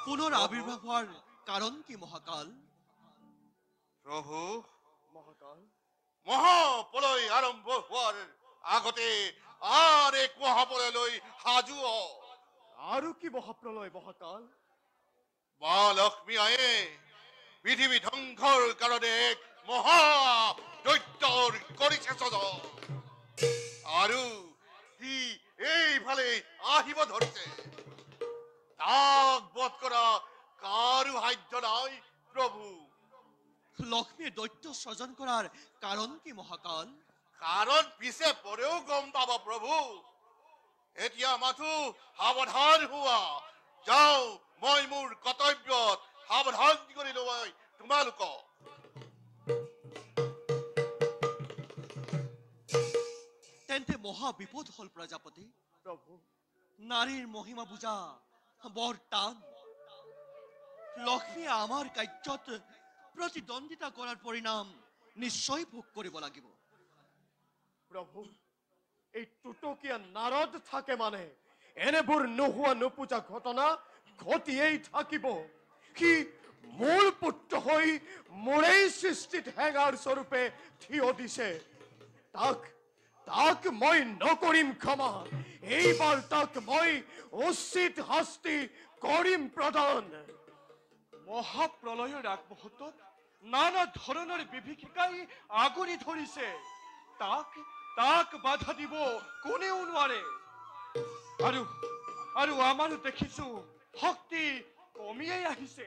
পুনৰ আবিৰ্ভাৱ হোৱাৰ কাৰণ কি মহাকাল? প্ৰভু মহাকাল মহাপ্ৰলয় আৰম্ভ হোৱাৰ আগতে আৰ এক মহাপ্ৰলয়লৈ সাজু হওক। আৰু কি মহাপ্ৰলয় মহাকাল? মা লক্ষ্মী আয়ে পৃথিৱী ধ্বংসৰ কাৰণে এক মহা দৈত্যৰ কৰিছে সজন, আৰু সি এইফালে আহিব ধৰিছে। তাক বধ কৰা কাৰো সাধ্য নাই প্ৰভু। লক্ষ্মীয়ে দৈত্য স্বজন কৰাৰ কাৰণ কি মহাকাল? কাৰণ পিছে পৰেও গম পাব প্ৰভু। এতিয়া মাথো সাৱধান হোৱা। যাওঁ, মই মোৰ কৰ্তব্যত সাৱধান কৰি লওঁ তোমালোকক। তেন্তে মহা বিপদ হল প্ৰজাপতি। প্ৰভু নাৰীৰ মহিমা বুজা বৰ টান। লক্ষ্মীয়ে আমাৰ কাৰ্যত প্ৰতিদ্বন্দ্বিতা কৰাৰ পৰিণাম নিশ্চয় ভোগ কৰিব লাগিব। প্ৰভু এই টুটকীয়া নাৰদ থাকে মানে এনেবোৰ নোহোৱা নোপোজা ঘটনা ঘটিয়েই থাকিব। সি মোৰ পুত্ৰ হৈ মোৰেই সৃষ্টিত হেঙাৰ স্বৰূপে থিয় দিছে। তাক মই নকৰিম ক্ষমা। এইবাৰ তাক মই উচিত শাস্তি কৰিম প্ৰদান। মহাপ্ৰলয়ৰ আগমুহূৰ্তত নানা ধৰণৰ বিভীষিকাই আগুৰি ধৰিছে। তাক বাধা দিব কোনেও নোৱাৰে। আৰু আমাৰো দেখিছো শক্তি কমিয়েই আহিছে।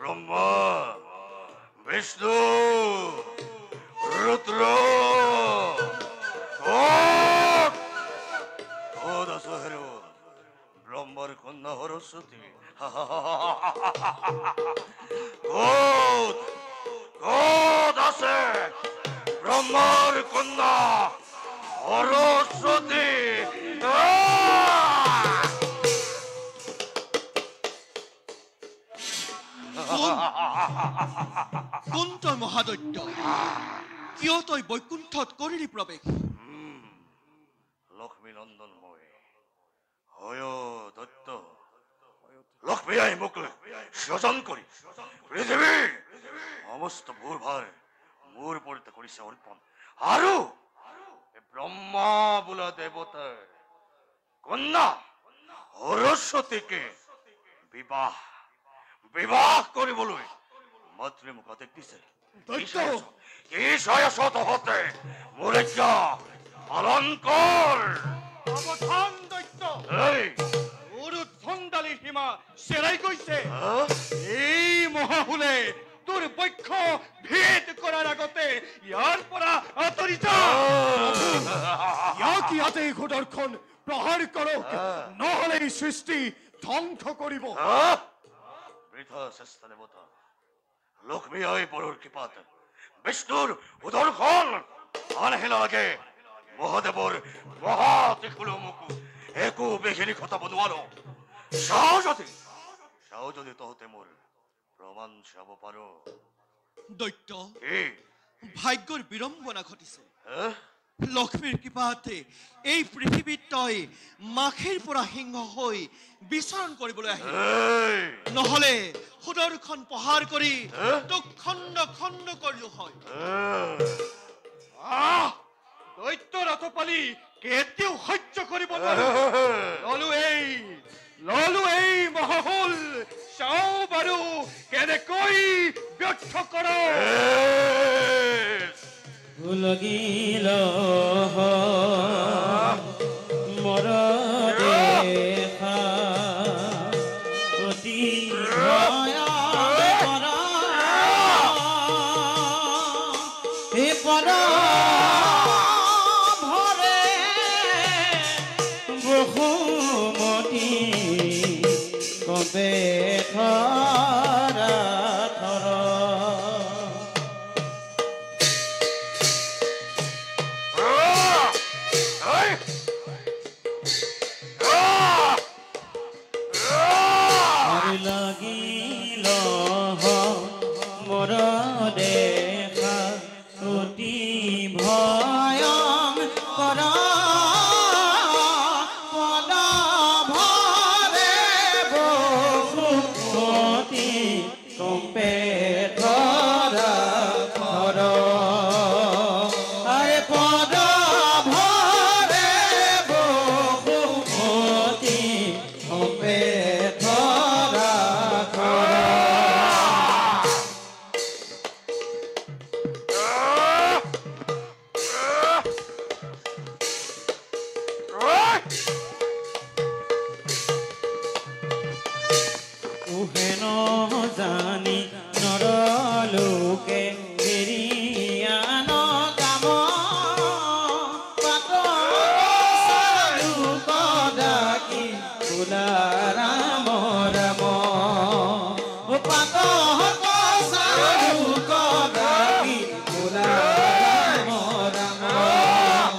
ব্ৰহ্মা, বিষ্ণু, ৰুদ্ৰ, ব্ৰহ্মাৰ কন্যা সৰস্বতী। ক'ত আছে ব্ৰহ্মাৰ কন্যা সৰস্বতী? কোন তই মহাদৈত্য? কিয় তই বৈকুণ্ঠত কৰিলি প্ৰৱেশ? লক্ষ্মী নন্দন মই হয় দত্ত। লক্ষ্মীয়ে মোক স্বজন কৰি পৃথিৱীৰ সমস্ত ভূৰভাৰ মোৰ ওপৰতে কৰিছে অৰ্পণ। আৰু ব্ৰহ্মা বোলা দেৱতাৰ কন্যা সৰস্বতীকে বিবাহ কৰিবলৈ মাতৃ মোক আদেশ দিছে। মোৰ আজ্ঞা পালন কৰ। সাৱধান দৈত্য, উৰুদ্ধণ্ডালী সীমা চেৰাই গৈছে। এই মহাহুলে তোৰ বক্ষ ভেদ কৰাৰ আগতে ইয়াৰ পৰা আঁতৰি যা। ইয়াক ইয়াতে সুদৰ্শন প্ৰহাৰ কৰক, নহলে এই সৃষ্টি ধ্বংস কৰিব। বৃথা চেষ্টা দেৱতা। লক্ষ্মী আই পৰৰ কৃপাত বিষ্ণুৰ সুদৰ্শন আনহে নালাগে। মহাদেৱৰ মহা ত্ৰিশূল মোক একো বিঘিনি ঘটাব নোৱাৰো। চাও যদি তহঁতে মোৰ প্ৰমাণ চাব পাৰো। দৈত্য, ভাগ্যৰ বিড়ম্বনা ঘটিছে। লক্ষ্মীৰ কৃপাতে এই পৃথিৱীত তই মাখিৰ পৰা সিংহ হৈ বিচৰণ কৰিবলৈ আহিল। নহলে সুদৰ্শন প্ৰহাৰ কৰি তোক খণ্ড খণ্ড কৰিলো হয়। দৈত্য ৰথপালি কেতিয়াও সহ্য কৰিব নোৱাৰো। ললো এই মহাহুল, চাও বাৰু কেনেকৈ ব্যৰ্থ কৰ। লাগিল মৰ দেখা অতি ভৰে বহুমতি কবে ধৰা ধৰ। লাগিল মৰ লোকে হেৰিয়া নগাম পাত লোক ডাকি বোলা ৰাম ৰাম পাত লোক ডাকি বোলা ৰাম ৰাম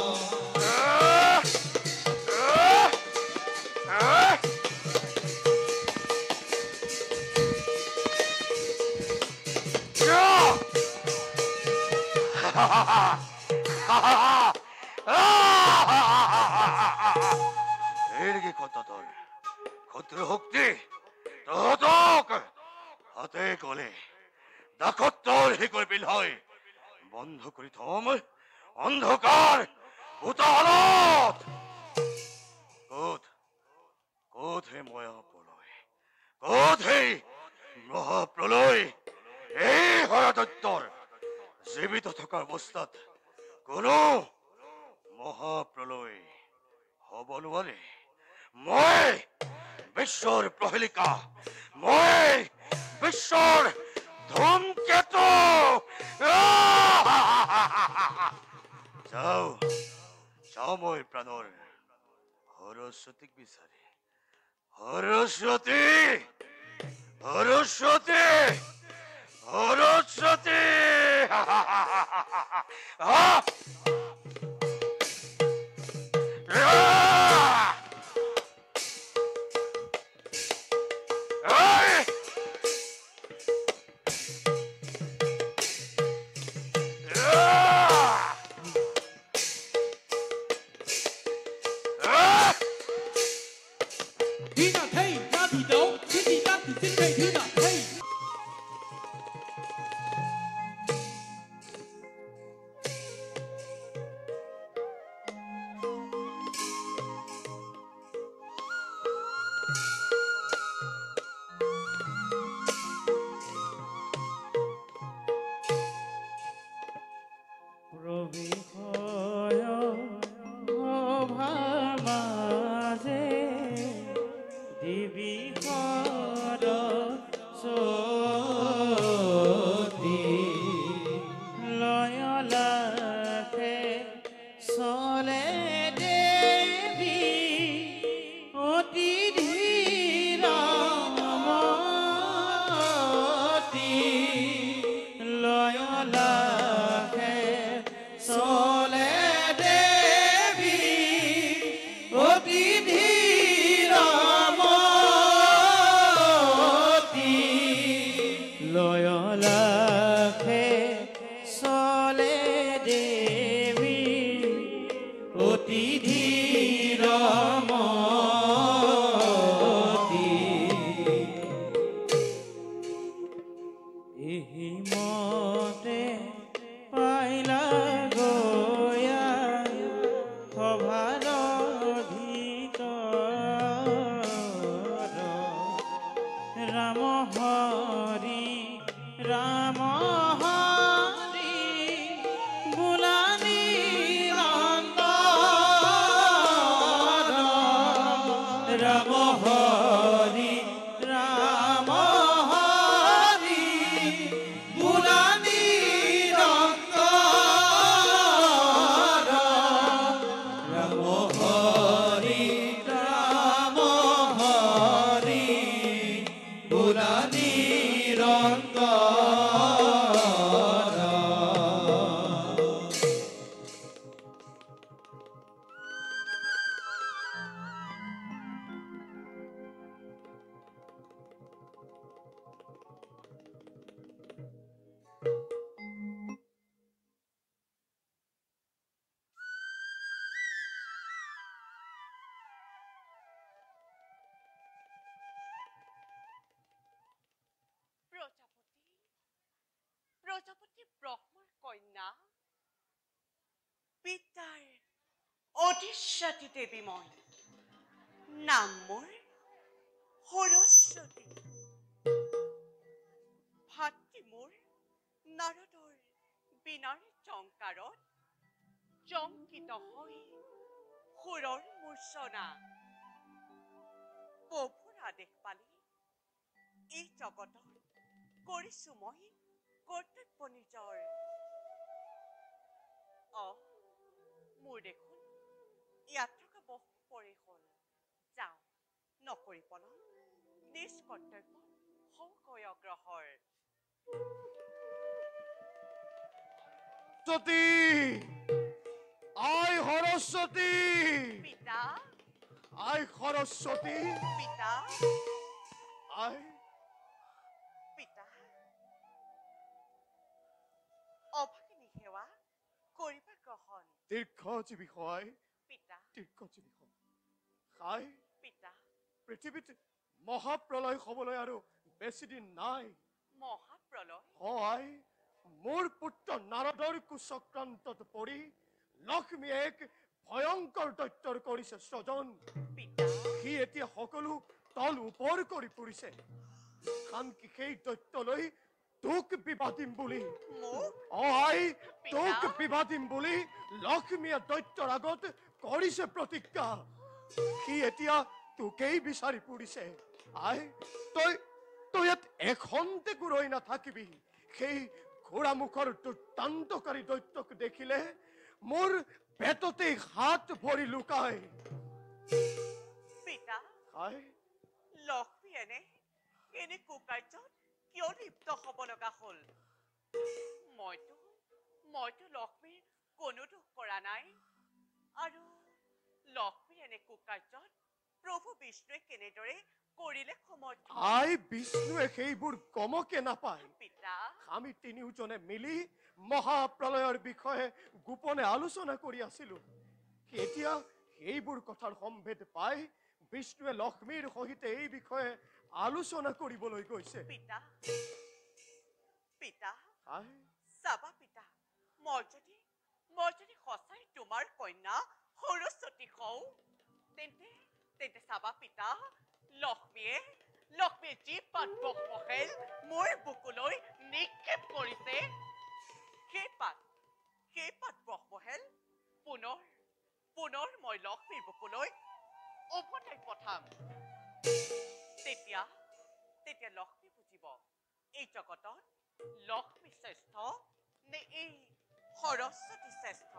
এদিকে কত তোর ক্ষুদ্র শক্তি তহতক হাতে কলে দাখত্তর হে করবিল হয় বন্ধ করি থম অন্ধকার উতালত কোথ কোথ হে মহাপ্রলয় কোথ হে মহাপ্রলয় এই হরদত্তর জীবিত থাকার অবস্থাত কোনো মহাপ্রলয় হব নোৱাৰে মই বিশ্বৰ প্ৰহেলিকা মই বিশ্বৰ ধূমকেতু যাও যাও মই প্ৰাণৰ সৰস্বতীক বিচাৰি সৰস্বতী সৰস্বতী সৰস্বতী প্ৰজাপতি ব্ৰহ্মাৰ কন্যা পিতাৰ অধিষ্ঠাতী দেৱী মই নাম মোৰ সৰস্বতী ভাতৃ মোৰ নাৰদৰ বিনাৰ টংকাৰত চংকিত হৈ সুৰৰ মূৰ্ছনা প্ৰভুৰ আদেশ পালি এই জগতৰ কৰিছো মই কৰ্তব্য নিজৰ মোৰ দেখোন ইয়াত থকা বহু পৰি হ'ল যাওঁ নকৰি পলম নিজ কৰ্তব্য সৌকৈ অগ্ৰসৰ সতী আই সৰস্বতী পিতা আই সৰস্বতী পিতা আই পিতা অভাগিনী সেৱা কৰিবা গ্ৰহণ দীৰ্ঘজীৱী হয় পিতা দীৰ্ঘজীৱী হয় খাই পিতা পৃথিৱীত মহাপ্ৰলয় হ'বলৈ আৰু বেছি দিন নাই মহাপ্ৰলয় হয় মোৰ পুত্ৰ নাৰদৰ কুচক্ৰান্তত পৰি লক্ষ্মীয়ে এক ভয়ংকৰ দৈত্যৰ কৰিছে স্বজন পিতা সি এতিয়া সকলো তল ওপৰ কৰি ফুৰিছে আনকি সেই দৈত্যলৈ তোক বিবাহ দিম বুলি মোক আই তোক বিবাহ দিম বুলি লক্ষ্মীয়ে দৈত্যৰ আগত কৰিছে প্ৰতিজ্ঞা সি এতিয়া তোকেই বিচাৰি ফুৰিছে আই তই তই ইয়াত এখন্তে ৰৈ নাথাকিবি সেই ঘোঁৰা মুখৰ দুৰ্দান্তকাৰী দৈত্যক দেখিলে মোৰ পেটতে হাত ভৰি লুকাই পিতা আই লক্ষ্মী এনে কুকাৰ্যত কিয় লিপ্ত হ'ব লগা হ'ল মইতো লক্ষ্মীৰ কোনো দোষ কৰা নাই আৰু লক্ষ্মীৰ এনে কুকাৰ্যত প্ৰভু বিষ্ণুৱে কেনেদৰে কৰিলে সমৰ্থ আই বিষ্ণুৱে সেইবোৰ গমকে নাপায় পিতা আমি তিনিওজনে মিলি মহাপ্ৰলয়ৰ বিষয়ে গোপনে আলোচনা কৰি আছিলো এতিয়া সেইবোৰ কথাৰ সম্ভেদ পাই বিষ্ণুৱে লক্ষ্মীৰ সহিতে এই বিষয়ে আলোচনা কৰিবলৈ গৈছে পিতা পিতা আই চাবা পিতা মই যদি সঁচাই তোমাৰ কন্যা সৰস্বতী হওঁ তেন্তে চাবা পিতা লক্ষ্মীয়ে যি পাত বহেল মোৰ বুকুলৈ নিক্ষেপ কৰিছে সেই পাত বহেল পুনৰ মই লক্ষ্মীৰ বুকুলৈ উভতাই পঠাম তেতিয়া লক্ষ্মী বুজিব এই জগতত লক্ষ্মী শ্ৰেষ্ঠ নে এই সৰস্বতী শ্ৰেষ্ঠ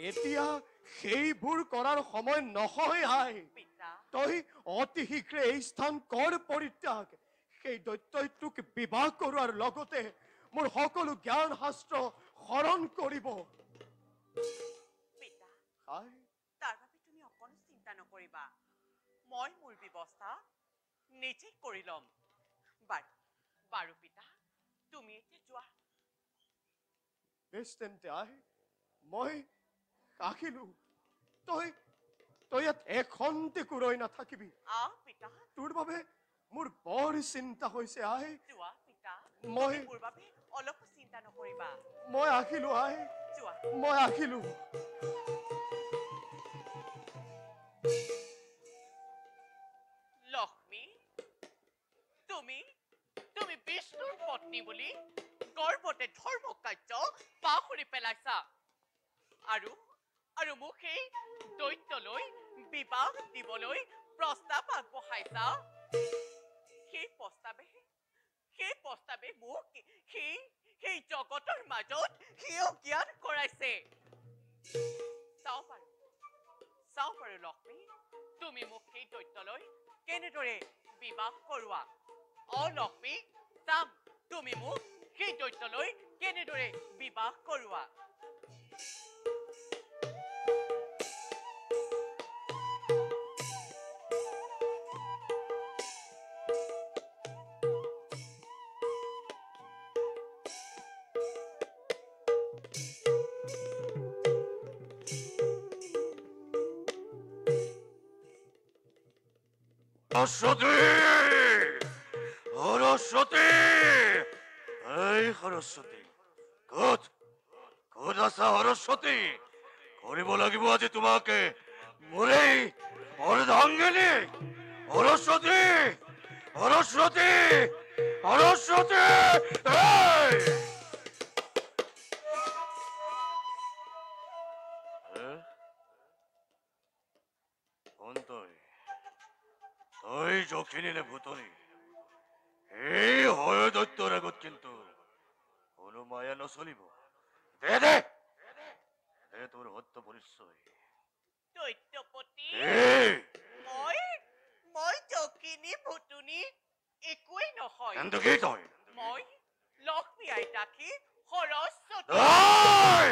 এতিয়া সেইবোৰ কৰাৰ সময় নহয় আই পিতা তই অতি শীঘ্ৰে এই স্থান কৰ পৰিত্যাগ সেই দৈত্যই তোক বিবাহ কৰোৱাৰ লগতে মোৰ সকলো জ্ঞান শাস্ত্ৰ হৰণ কৰিব পিতা আই তাৰ বাবে তুমি অকণো চিন্তা নকৰিবা মই মোৰ ব্যৱস্থা নিজেই কৰি ল'ম বাৰু পিতা তুমি এতিয়া যোৱা বেছ তেন্তে আই মই আহিলো তই ইয়াত এখন্তে ৰৈ নাথাকিবি পিতা তোৰ বাবে মোৰ বৰ চিন্তা হৈছে আই যোৱা পিতা মই- তুমি মোৰ বাবে অলপো চিন্তা নকৰিবা মই আহিলো আই যোৱা মই আহিলো লক্ষ্মী তুমি বিষ্ণুৰ পত্নী বুলি গৰ্বতে ধৰ্ম কাৰ্য পাহৰি পেলাইছা আৰু মোক সেই দৈত্যলৈ বিবাহ দিবলৈ প্ৰস্তাৱ আগবঢ়াইছা সেই প্ৰস্তাৱে মোক সেই জগতৰ মাজত সিও জ্ঞান কৰাইছে চাও বাৰু লক্ষ্মী তুমি মোক সেই দৈত্যলৈ কেনেদৰে বিবাহ কৰোৱা লক্ষ্মী চাম তুমি মোক সেই দৈত্যলৈ কেনেদৰে বিবাহ কৰোৱা সৰস্বতী এই সৰস্বতী ক'ত আছা সৰস্বতী কৰিব লাগিব আজি তোমাকে মোৰেই অৰ্ধাংগিনী সৰস্বতী তই যখিনী নে ভূতনী এই হয় দৈত্যৰ আগত কিন্তু আৰু মায়া নচলিব। দে দে দে তোৰ সত্য পৰিচয়। দৈত্যপতি এই মই জকিনী ভুতুনি একোৱেই নহয়। তেন্তে কি তই? মই লক্ষ্মী আইতাকী সৰস্বতী। ঐ!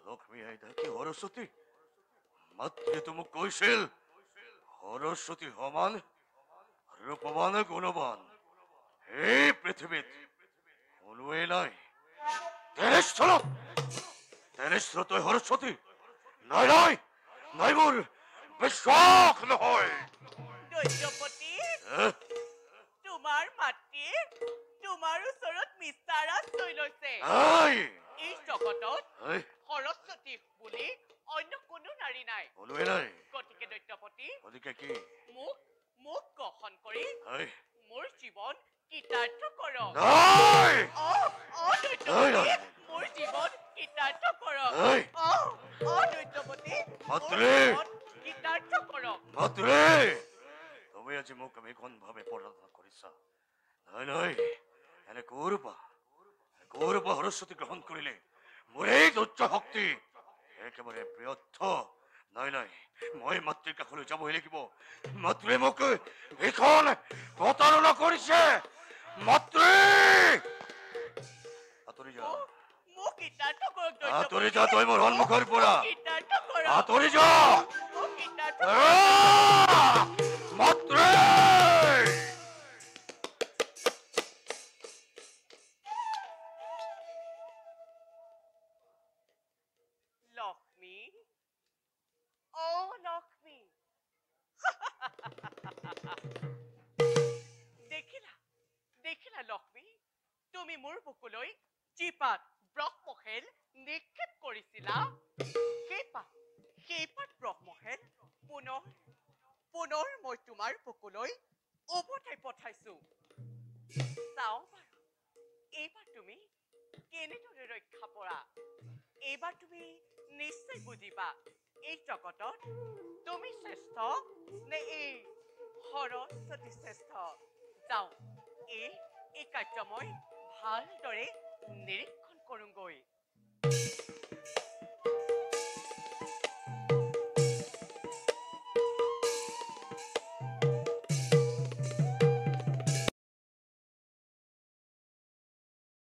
লক্ষ্মী আইতাকী সৰস্বতী? মাতৃয়েতো মোক কৈছিল সৰস্বতী সমান ৰূপৱান গুণৱান এই পৃথিৱীত কোনোৱেই নাই। তেনেস্থলত তই সৰস্বতী? নাই নাই নাই, মোৰ বিশ্বাস নহয়। দৈত্যপতি এ? তোমাৰ মাতৃয়ে তোমাৰ ওচৰত মিছাৰ আশ্ৰয় লৈছে। এই! এই জগতত এই! সৰস্বতী বুলি অন্য কোনো নাৰী নাই। কোনোৱেই নাই। গতিকে দৈত্যপতি গতিকে কি? মোক গ্ৰহণ কৰি এই! মোৰ জীৱন কৃতাৰ্থ কৰক। নাই! দৈত্যপতি মোৰ জীৱন কৃতাৰ্থ কৰক। এই! দৈত্যপতি মোৰ মাতৃ! জীৱন কৃতাৰ্থ কৰক। মাতৃ! তুমি আজি মোক ভীষণভাৱে পৰাধীন কৰিছা। নাই নাই, এনে কৰবা সৰস্বতী গ্ৰহণ কৰিলে মোৰ এই দুৰ্য শক্তি একেবাৰে ব্যৰ্থ। নাই নাই, মই মাতৃৰ কাষলৈ যাবই লাগিব। মাতৃয়ে মোক ভীষণ প্ৰতাৰণা কৰিছে। মাতৃ! আঁতৰি যা, মোক কৃতাৰ্থ কৰক আঁতৰি যা তই মোৰ সন্মুখৰ পৰা। কৃতাৰ্থ কৰক। আঁতৰি যা। মোক কৃতাৰ্থ মাতৃ! লক্ষ্মী লক্ষ্মী দেখিলা লক্ষ্মী, তুমি মোৰ বুকুলৈ যিপাত ব্ৰহ্মশেল নিক্ষেপ কৰিছিলা, সেইপাত ব্ৰহ্মশেল পুনৰ মই তোমাৰ বুকুলৈ উভতাই পঠাইছো। চাওঁ বাৰু এইবাৰ তুমি কেনেদৰে ৰক্ষা পৰা। এইবাৰ তুমি নিশ্চয় বুজিবা এই জগতত তুমি শ্ৰেষ্ঠ নে এই সৰস্বতী শ্ৰেষ্ঠ। যাওঁ এই কাৰ্য মই ভালদৰে নিৰীক্ষণ কৰোঁগৈ।